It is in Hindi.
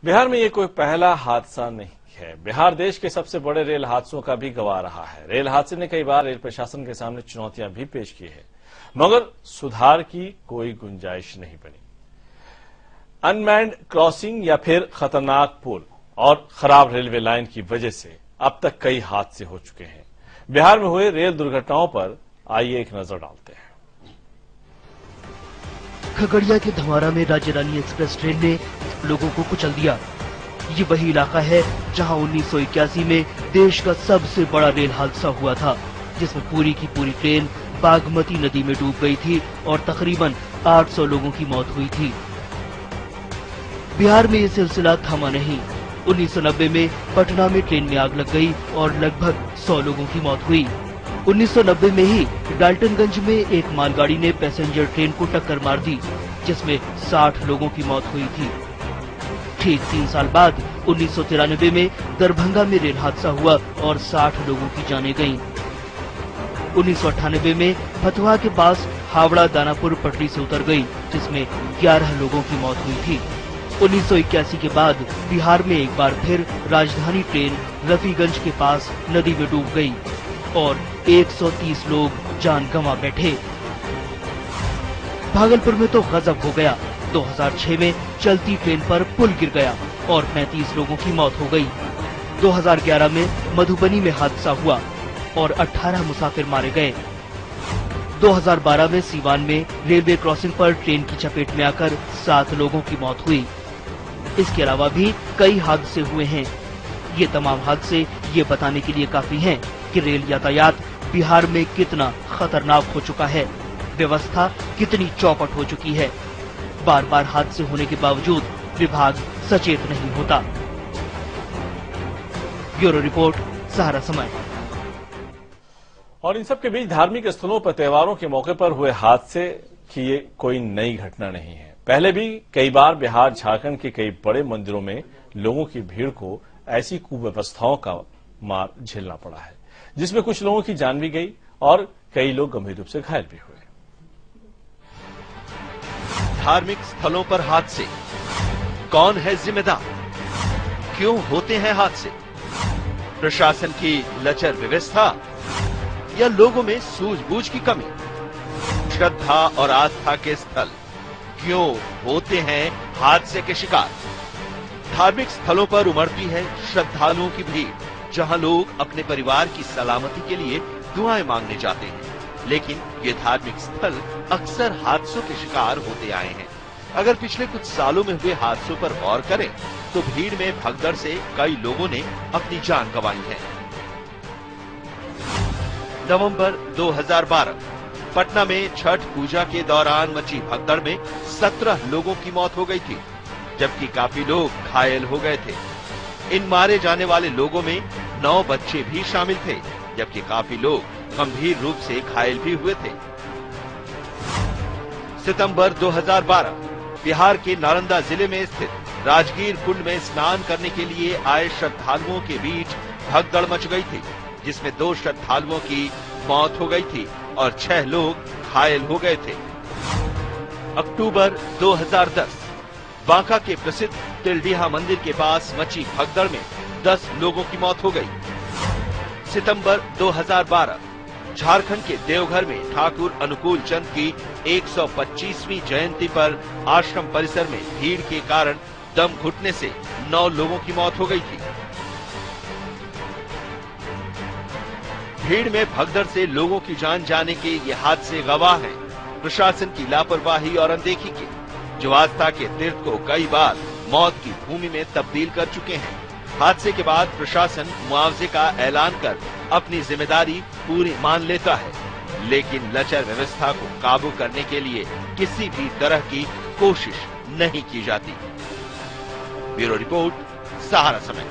बिहार में ये कोई पहला हादसा नहीं है। बिहार देश के सबसे बड़े रेल हादसों का भी गवाह रहा है। रेल हादसे ने कई बार रेल प्रशासन के सामने चुनौतियां भी पेश की है, मगर सुधार की कोई गुंजाइश नहीं बनी। अनमैन्ड क्रॉसिंग या फिर खतरनाक पुल और खराब रेलवे लाइन की वजह से अब तक कई हादसे हो चुके हैं। बिहार में हुए रेल दुर्घटनाओं पर आइए एक नजर डालते हैं। खगड़िया के धमारा में राज्य रानी एक्सप्रेस ट्रेन ने लोगों को कुचल दिया। ये वही इलाका है जहां 1981 में देश का सबसे बड़ा रेल हादसा हुआ था, जिसमें पूरी की पूरी ट्रेन बागमती नदी में डूब गई थी और तकरीबन 800 लोगों की मौत हुई थी। बिहार में ये सिलसिला थमा नहीं। 1990 में पटना में ट्रेन में आग लग गई और लगभग 100 लोगों की मौत हुई। 1990 में ही डाल्टनगंज में एक मालगाड़ी ने पैसेंजर ट्रेन को टक्कर मार दी, जिसमें 60 लोगों की मौत हुई थी। ठीक 3 साल बाद 1993 में दरभंगा में रेल हादसा हुआ और 60 लोगों की जानें गईं। 1998 में फतुहा के पास हावड़ा दानापुर पटरी से उतर गई, जिसमें 11 लोगों की मौत हुई थी। 1981 के बाद बिहार में एक बार फिर राजधानी ट्रेन रफीगंज के पास नदी में डूब गई और 130 लोग जान गंवा बैठे। भागलपुर में तो गजब हो गया। 2006 में चलती ट्रेन पर पुल गिर गया और 35 लोगों की मौत हो गई। 2011 में मधुबनी में हादसा हुआ और 18 मुसाफिर मारे गए। 2012 में सीवान में रेलवे क्रॉसिंग पर ट्रेन की चपेट में आकर 7 लोगों की मौत हुई। इसके अलावा भी कई हादसे हुए हैं। ये तमाम हादसे ये बताने के लिए काफी हैं कि रेल यातायात बिहार में कितना खतरनाक हो चुका है, व्यवस्था कितनी चौपट हो चुकी है। बार बार हादसे होने के बावजूद विभाग सचेत नहीं होता। ब्यूरो रिपोर्ट, सहारा समय। और इन सब के बीच धार्मिक स्थलों पर त्योहारों के मौके पर हुए हादसे की ये कोई नई घटना नहीं है। पहले भी कई बार बिहार झारखंड के कई बड़े मंदिरों में लोगों की भीड़ को ऐसी कुव्यवस्थाओं का मार झेलना पड़ा है, जिसमें कुछ लोगों की जान भी गई और कई लोग गंभीर रूप से घायल भी हुए। धार्मिक स्थलों पर हादसे, कौन है जिम्मेदार? क्यों होते हैं हादसे? प्रशासन की लचर व्यवस्था या लोगों में सूझबूझ की कमी? श्रद्धा और आस्था के स्थल क्यों होते हैं हादसे के शिकार? धार्मिक स्थलों पर उमड़ती है श्रद्धालुओं की भीड़, जहां लोग अपने परिवार की सलामती के लिए दुआएं मांगने जाते हैं। लेकिन ये धार्मिक स्थल अक्सर हादसों के शिकार होते आए हैं। अगर पिछले कुछ सालों में हुए हादसों पर गौर करें तो भीड़ में भगदड़ से कई लोगों ने अपनी जान गंवाई है। नवंबर 2012 पटना में छठ पूजा के दौरान मची भगदड़ में 17 लोगों की मौत हो गई थी, जबकि काफी लोग घायल हो गए थे। इन मारे जाने वाले लोगों में 9 बच्चे भी शामिल थे, जबकि काफी लोग गंभीर रूप से घायल भी हुए थे। सितंबर 2012 बिहार के नालंदा जिले में स्थित राजगीर कुंड में स्नान करने के लिए आए श्रद्धालुओं के बीच भगदड़ मच गई थी, जिसमें 2 श्रद्धालुओं की मौत हो गई थी और 6 लोग घायल हो गए थे। अक्टूबर 2010 बांका के प्रसिद्ध तिलडीहा मंदिर के पास मची भगदड़ में 10 लोगों की मौत हो गई। सितंबर 2012 झारखंड के देवघर में ठाकुर अनुकूल चंद की 125वीं जयंती पर आश्रम परिसर में भीड़ के कारण दम घुटने से 9 लोगों की मौत हो गई थी। भीड़ में भगदड़ से लोगों की जान जाने के ये हादसे गवाह हैं प्रशासन की लापरवाही और अनदेखी के, जो आस्था के तीर्थ को कई बार मौत की भूमि में तब्दील कर चुके हैं। हादसे के बाद प्रशासन मुआवजे का ऐलान कर अपनी जिम्मेदारी पूरी मान लेता है, लेकिन लचर व्यवस्था को काबू करने के लिए किसी भी तरह की कोशिश नहीं की जाती। ब्यूरो रिपोर्ट, सहारा समय।